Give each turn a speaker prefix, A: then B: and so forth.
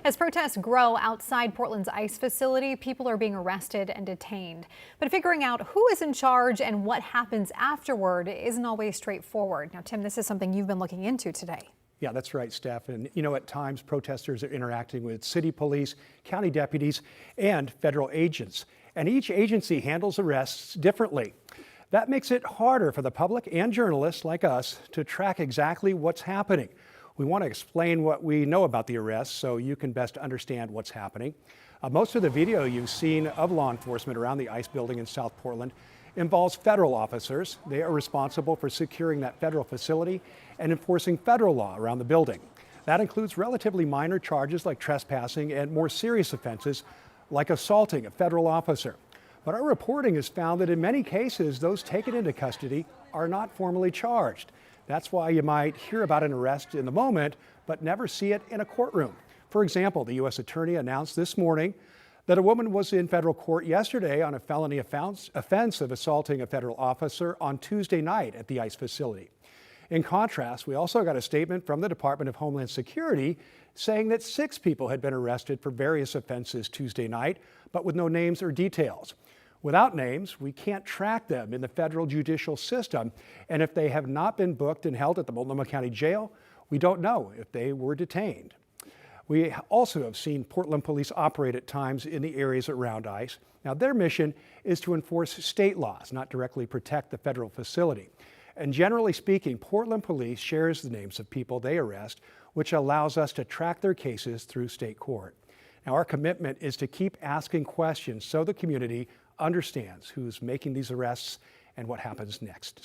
A: As protests grow outside Portland's ICE facility, people are being arrested and detained. But figuring out who is in charge and what happens afterward isn't always straightforward. Now, Tim, this is something you've been looking into today.
B: Yeah, that's right, Steph. And at times protesters are interacting with city police, county deputies, and federal agents. And each agency handles arrests differently. That makes it harder for the public and journalists like us to track exactly what's happening. We want to explain what we know about the arrests so you can best understand what's happening. Most of the video you've seen of law enforcement around the ICE building in South Portland involves federal officers. They are responsible for securing that federal facility and enforcing federal law around the building. That includes relatively minor charges like trespassing and more serious offenses like assaulting a federal officer. But our reporting has found that in many cases, those taken into custody are not formally charged. That's why you might hear about an arrest in the moment, but never see it in a courtroom. For example, the U.S. Attorney announced this morning that a woman was in federal court yesterday on a felony offense of assaulting a federal officer on Tuesday night at the ICE facility. In contrast, we also got a statement from the Department of Homeland Security saying that 6 people had been arrested for various offenses Tuesday night, but with no names or details. Without names, we can't track them in the federal judicial system, and if they have not been booked and held at the Multnomah County Jail, we don't know if they were detained. We also have seen Portland police operate at times in the areas around ICE. Now, their mission is to enforce state laws, not directly protect the federal facility. And generally speaking, Portland police shares the names of people they arrest, which allows us to track their cases through state court. Now, our commitment is to keep asking questions so the community understands who's making these arrests and what happens next.